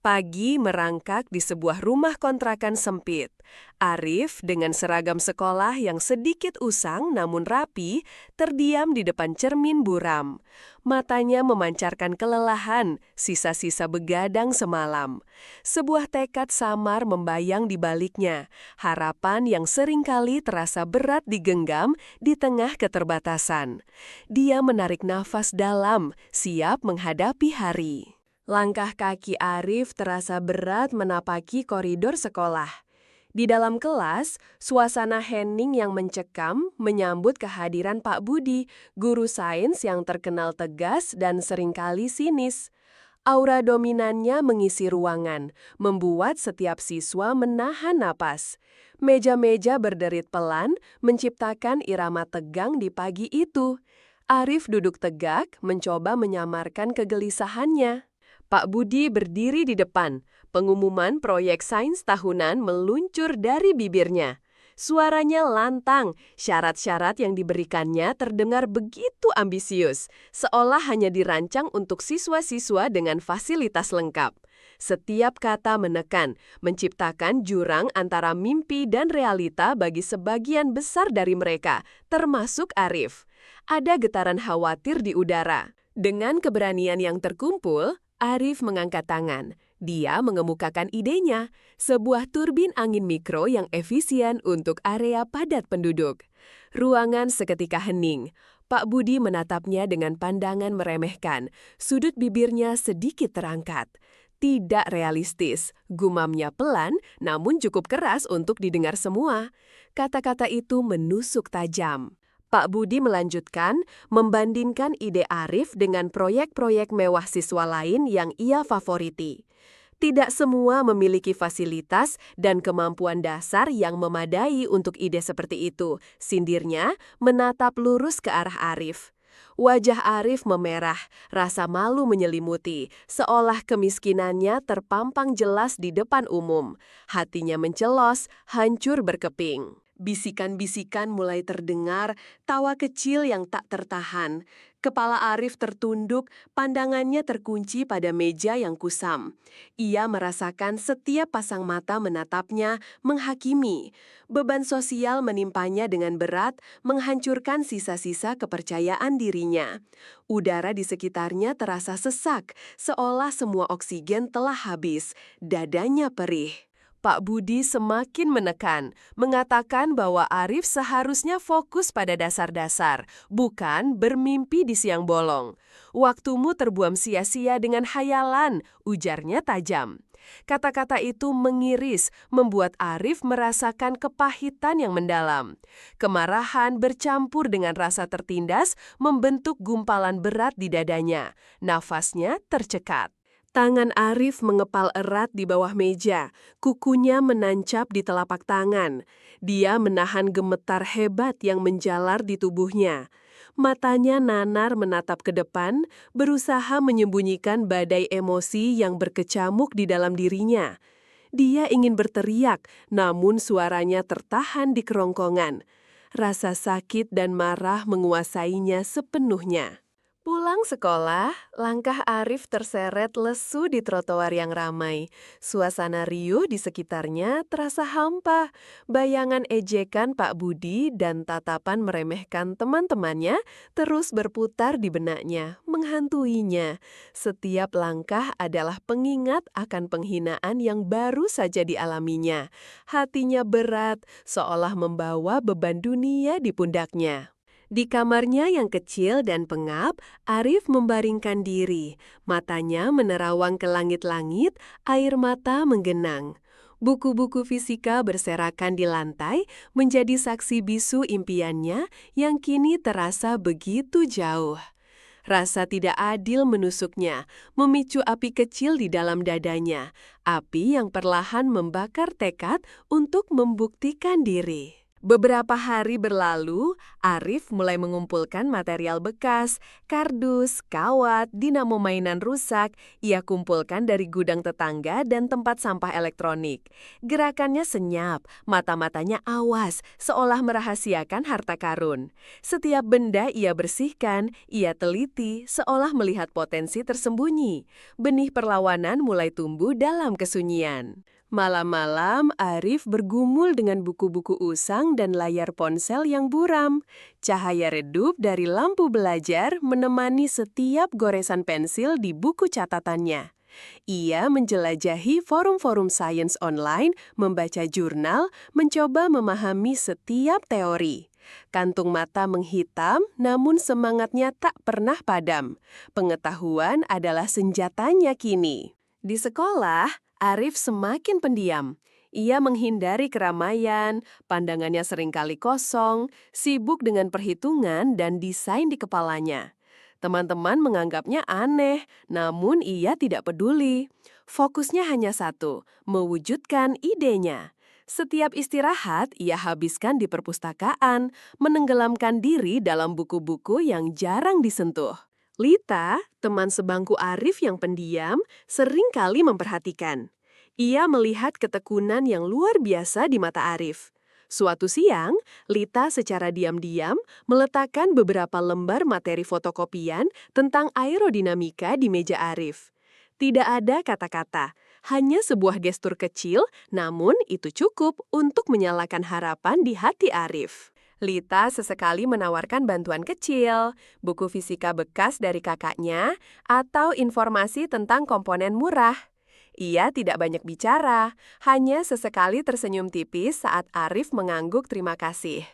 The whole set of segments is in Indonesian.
Pagi merangkak di sebuah rumah kontrakan sempit. Arif dengan seragam sekolah yang sedikit usang namun rapi, terdiam di depan cermin buram. Matanya memancarkan kelelahan, sisa-sisa begadang semalam. Sebuah tekad samar membayang di baliknya, harapan yang seringkali terasa berat digenggam di tengah keterbatasan. Dia menarik nafas dalam, siap menghadapi hari. Langkah kaki Arif terasa berat menapaki koridor sekolah. Di dalam kelas, suasana hening yang mencekam menyambut kehadiran Pak Budi, guru sains yang terkenal tegas dan seringkali sinis. Aura dominannya mengisi ruangan, membuat setiap siswa menahan napas. Meja-meja berderit pelan, menciptakan irama tegang di pagi itu. Arif duduk tegak, mencoba menyamarkan kegelisahannya. Pak Budi berdiri di depan. Pengumuman proyek sains tahunan meluncur dari bibirnya. Suaranya lantang, syarat-syarat yang diberikannya terdengar begitu ambisius, seolah hanya dirancang untuk siswa-siswa dengan fasilitas lengkap. Setiap kata menekan, menciptakan jurang antara mimpi dan realita bagi sebagian besar dari mereka, termasuk Arif. Ada getaran khawatir di udara. Dengan keberanian yang terkumpul, Arif mengangkat tangan. Dia mengemukakan idenya, sebuah turbin angin mikro yang efisien untuk area padat penduduk. Ruangan seketika hening. Pak Budi menatapnya dengan pandangan meremehkan. Sudut bibirnya sedikit terangkat. Tidak realistis, gumamnya pelan namun cukup keras untuk didengar semua. Kata-kata itu menusuk tajam. Pak Budi melanjutkan, membandingkan ide Arif dengan proyek-proyek mewah siswa lain yang ia favoriti. Tidak semua memiliki fasilitas dan kemampuan dasar yang memadai untuk ide seperti itu, sindirnya menatap lurus ke arah Arif. Wajah Arif memerah, rasa malu menyelimuti, seolah kemiskinannya terpampang jelas di depan umum. Hatinya mencelos, hancur berkeping. Bisikan-bisikan mulai terdengar, tawa kecil yang tak tertahan. Kepala Arif tertunduk, pandangannya terkunci pada meja yang kusam. Ia merasakan setiap pasang mata menatapnya, menghakimi. Beban sosial menimpanya dengan berat, menghancurkan sisa-sisa kepercayaan dirinya. Udara di sekitarnya terasa sesak, seolah semua oksigen telah habis. Dadanya perih. Pak Budi semakin menekan, mengatakan bahwa Arif seharusnya fokus pada dasar-dasar, bukan bermimpi di siang bolong. Waktumu terbuang sia-sia dengan hayalan, ujarnya tajam. Kata-kata itu mengiris, membuat Arif merasakan kepahitan yang mendalam. Kemarahan bercampur dengan rasa tertindas membentuk gumpalan berat di dadanya. Nafasnya tercekat. Tangan Arif mengepal erat di bawah meja, kukunya menancap di telapak tangan. Dia menahan gemetar hebat yang menjalar di tubuhnya. Matanya nanar menatap ke depan, berusaha menyembunyikan badai emosi yang berkecamuk di dalam dirinya. Dia ingin berteriak, namun suaranya tertahan di kerongkongan. Rasa sakit dan marah menguasainya sepenuhnya. Pulang sekolah, langkah Arif terseret lesu di trotoar yang ramai. Suasana riuh di sekitarnya terasa hampa. Bayangan ejekan Pak Budi dan tatapan meremehkan teman-temannya terus berputar di benaknya, menghantuinya. Setiap langkah adalah pengingat akan penghinaan yang baru saja dialaminya. Hatinya berat, seolah membawa beban dunia di pundaknya. Di kamarnya yang kecil dan pengap, Arif membaringkan diri. Matanya menerawang ke langit-langit, air mata menggenang. Buku-buku fisika berserakan di lantai, menjadi saksi bisu impiannya yang kini terasa begitu jauh. Rasa tidak adil menusuknya, memicu api kecil di dalam dadanya. Api yang perlahan membakar tekad untuk membuktikan diri. Beberapa hari berlalu, Arif mulai mengumpulkan material bekas, kardus, kawat, dinamo mainan rusak, ia kumpulkan dari gudang tetangga dan tempat sampah elektronik. Gerakannya senyap, mata-matanya awas, seolah merahasiakan harta karun. Setiap benda ia bersihkan, ia teliti, seolah melihat potensi tersembunyi. Benih perlawanan mulai tumbuh dalam kesunyian. Malam-malam, Arif bergumul dengan buku-buku usang dan layar ponsel yang buram. Cahaya redup dari lampu belajar menemani setiap goresan pensil di buku catatannya. Ia menjelajahi forum-forum sains online, membaca jurnal, mencoba memahami setiap teori. Kantung mata menghitam, namun semangatnya tak pernah padam. Pengetahuan adalah senjatanya kini. Di sekolah, Arif semakin pendiam. Ia menghindari keramaian, pandangannya seringkali kosong, sibuk dengan perhitungan dan desain di kepalanya. Teman-teman menganggapnya aneh, namun ia tidak peduli. Fokusnya hanya satu, mewujudkan idenya. Setiap istirahat, ia habiskan di perpustakaan, menenggelamkan diri dalam buku-buku yang jarang disentuh. Lita, teman sebangku Arif yang pendiam, sering kali memperhatikan. Ia melihat ketekunan yang luar biasa di mata Arif. Suatu siang, Lita secara diam-diam meletakkan beberapa lembar materi fotokopian tentang aerodinamika di meja Arif. Tidak ada kata-kata, hanya sebuah gestur kecil, namun itu cukup untuk menyalakan harapan di hati Arif. Lita sesekali menawarkan bantuan kecil, buku fisika bekas dari kakaknya, atau informasi tentang komponen murah. Ia tidak banyak bicara, hanya sesekali tersenyum tipis saat Arif mengangguk terima kasih.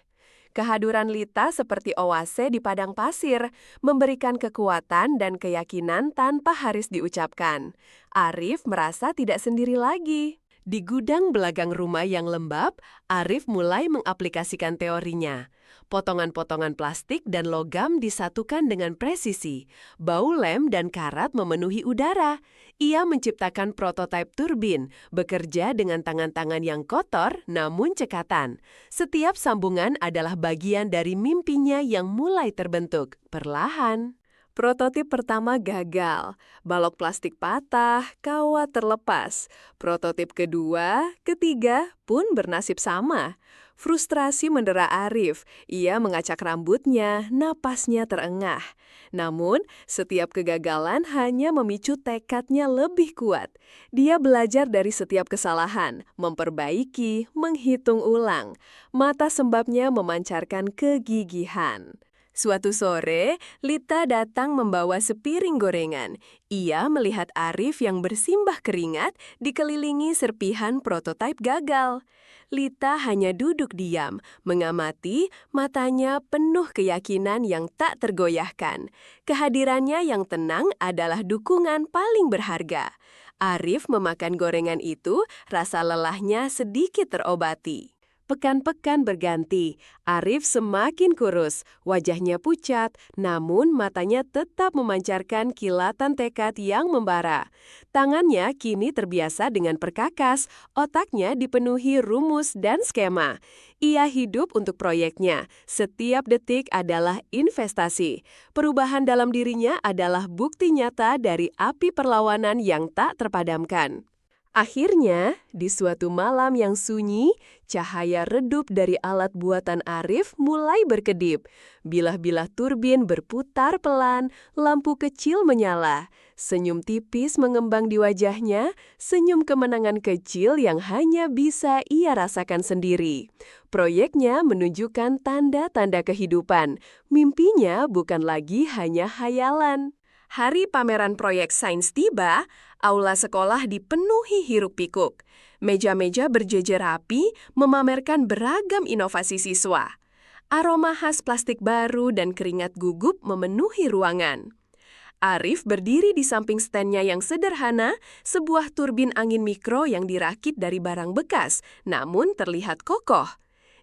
Kehadiran Lita seperti oase di padang pasir, memberikan kekuatan dan keyakinan tanpa harus diucapkan. Arif merasa tidak sendiri lagi. Di gudang belakang rumah yang lembab, Arif mulai mengaplikasikan teorinya. Potongan-potongan plastik dan logam disatukan dengan presisi. Bau lem dan karat memenuhi udara. Ia menciptakan prototipe turbin, bekerja dengan tangan-tangan yang kotor namun cekatan. Setiap sambungan adalah bagian dari mimpinya yang mulai terbentuk, perlahan. Prototip pertama gagal, balok plastik patah, kawat terlepas. Prototip kedua, ketiga pun bernasib sama. Frustrasi mendera Arif, ia mengacak rambutnya, napasnya terengah. Namun, setiap kegagalan hanya memicu tekadnya lebih kuat. Dia belajar dari setiap kesalahan, memperbaiki, menghitung ulang. Mata sembabnya memancarkan kegigihan. Suatu sore, Lita datang membawa sepiring gorengan. Ia melihat Arif yang bersimbah keringat dikelilingi serpihan prototipe gagal. Lita hanya duduk diam, mengamati, matanya penuh keyakinan yang tak tergoyahkan. Kehadirannya yang tenang adalah dukungan paling berharga. Arif memakan gorengan itu, rasa lelahnya sedikit terobati. Pekan-pekan berganti, Arif semakin kurus, wajahnya pucat, namun matanya tetap memancarkan kilatan tekad yang membara. Tangannya kini terbiasa dengan perkakas, otaknya dipenuhi rumus dan skema. Ia hidup untuk proyeknya, setiap detik adalah investasi. Perubahan dalam dirinya adalah bukti nyata dari api perlawanan yang tak terpadamkan. Akhirnya, di suatu malam yang sunyi, cahaya redup dari alat buatan Arif mulai berkedip. Bilah-bilah turbin berputar pelan, lampu kecil menyala. Senyum tipis mengembang di wajahnya, senyum kemenangan kecil yang hanya bisa ia rasakan sendiri. Proyeknya menunjukkan tanda-tanda kehidupan. Mimpinya bukan lagi hanya hayalan. Hari pameran proyek sains tiba, aula sekolah dipenuhi hiruk-pikuk. Meja-meja berjejer rapi, memamerkan beragam inovasi siswa. Aroma khas plastik baru dan keringat gugup memenuhi ruangan. Arif berdiri di samping standnya yang sederhana, sebuah turbin angin mikro yang dirakit dari barang bekas, namun terlihat kokoh.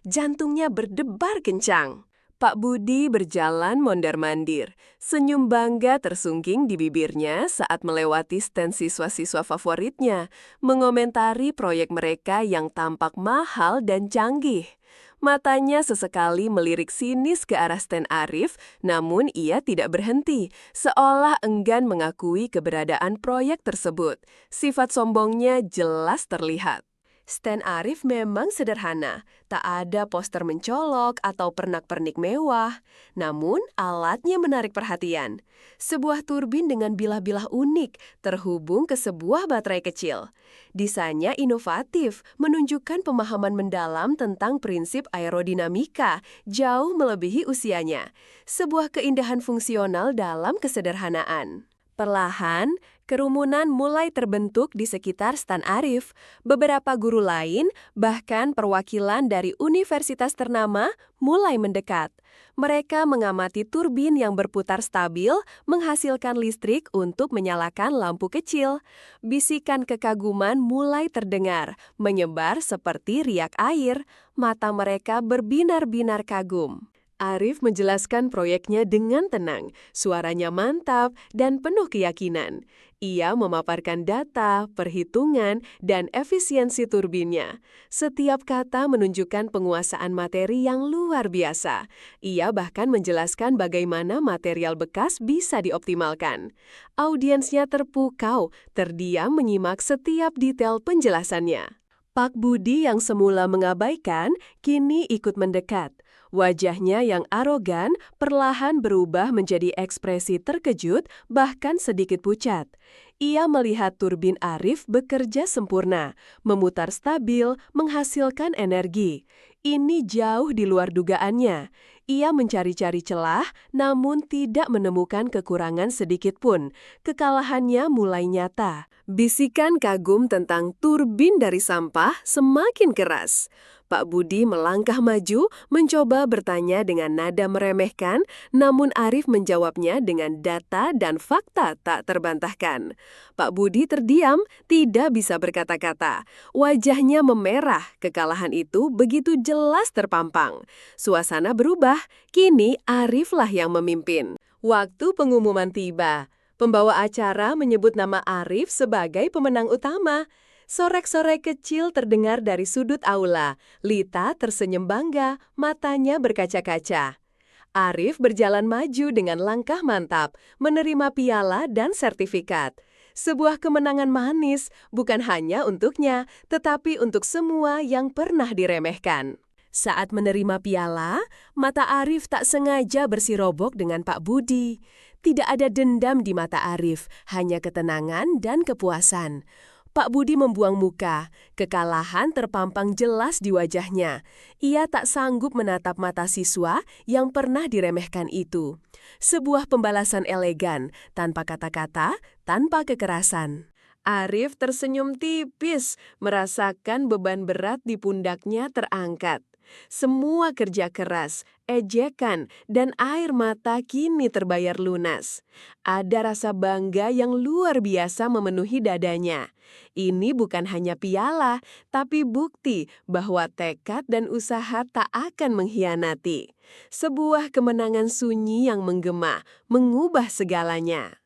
Jantungnya berdebar kencang. Pak Budi berjalan mondar-mandir. Senyum bangga tersungking di bibirnya saat melewati stand siswa-siswa favoritnya, mengomentari proyek mereka yang tampak mahal dan canggih. Matanya sesekali melirik sinis ke arah stand Arif, namun ia tidak berhenti, seolah enggan mengakui keberadaan proyek tersebut. Sifat sombongnya jelas terlihat. Stand Arif memang sederhana, tak ada poster mencolok atau pernak-pernik mewah. Namun, alatnya menarik perhatian. Sebuah turbin dengan bilah-bilah unik terhubung ke sebuah baterai kecil. Desainnya inovatif, menunjukkan pemahaman mendalam tentang prinsip aerodinamika, jauh melebihi usianya. Sebuah keindahan fungsional dalam kesederhanaan. Perlahan, kerumunan mulai terbentuk di sekitar stand Arif. Beberapa guru lain, bahkan perwakilan dari universitas ternama, mulai mendekat. Mereka mengamati turbin yang berputar stabil, menghasilkan listrik untuk menyalakan lampu kecil. Bisikan kekaguman mulai terdengar, menyebar seperti riak air. Mata mereka berbinar-binar kagum. Arif menjelaskan proyeknya dengan tenang, suaranya mantap dan penuh keyakinan. Ia memaparkan data, perhitungan, dan efisiensi turbinnya. Setiap kata menunjukkan penguasaan materi yang luar biasa. Ia bahkan menjelaskan bagaimana material bekas bisa dioptimalkan. Audiensnya terpukau, terdiam menyimak setiap detail penjelasannya. Pak Budi yang semula mengabaikan, kini ikut mendekat. Wajahnya yang arogan perlahan berubah menjadi ekspresi terkejut, bahkan sedikit pucat. Ia melihat turbin Arif bekerja sempurna, memutar stabil, menghasilkan energi. Ini jauh di luar dugaannya. Ia mencari-cari celah, namun tidak menemukan kekurangan sedikit pun. Kekalahannya mulai nyata. Bisikan kagum tentang turbin dari sampah semakin keras. Pak Budi melangkah maju, mencoba bertanya dengan nada meremehkan, namun Arif menjawabnya dengan data dan fakta tak terbantahkan. Pak Budi terdiam, tidak bisa berkata-kata. Wajahnya memerah, kekalahan itu begitu jelas terpampang. Suasana berubah, kini Ariflah yang memimpin. Waktu pengumuman tiba. Pembawa acara menyebut nama Arif sebagai pemenang utama. Sorek-sorek kecil terdengar dari sudut aula. Lita tersenyum bangga, matanya berkaca-kaca. Arif berjalan maju dengan langkah mantap, menerima piala dan sertifikat. Sebuah kemenangan manis, bukan hanya untuknya, tetapi untuk semua yang pernah diremehkan. Saat menerima piala, mata Arif tak sengaja bersirobok dengan Pak Budi. Tidak ada dendam di mata Arif, hanya ketenangan dan kepuasan. Pak Budi membuang muka, kekalahan terpampang jelas di wajahnya. Ia tak sanggup menatap mata siswa yang pernah diremehkan itu. Sebuah pembalasan elegan, tanpa kata-kata, tanpa kekerasan. Arif tersenyum tipis, merasakan beban berat di pundaknya terangkat. Semua kerja keras, ejekan, dan air mata kini terbayar lunas. Ada rasa bangga yang luar biasa memenuhi dadanya. Ini bukan hanya piala, tapi bukti bahwa tekad dan usaha tak akan mengkhianati. Sebuah kemenangan sunyi yang menggema, mengubah segalanya.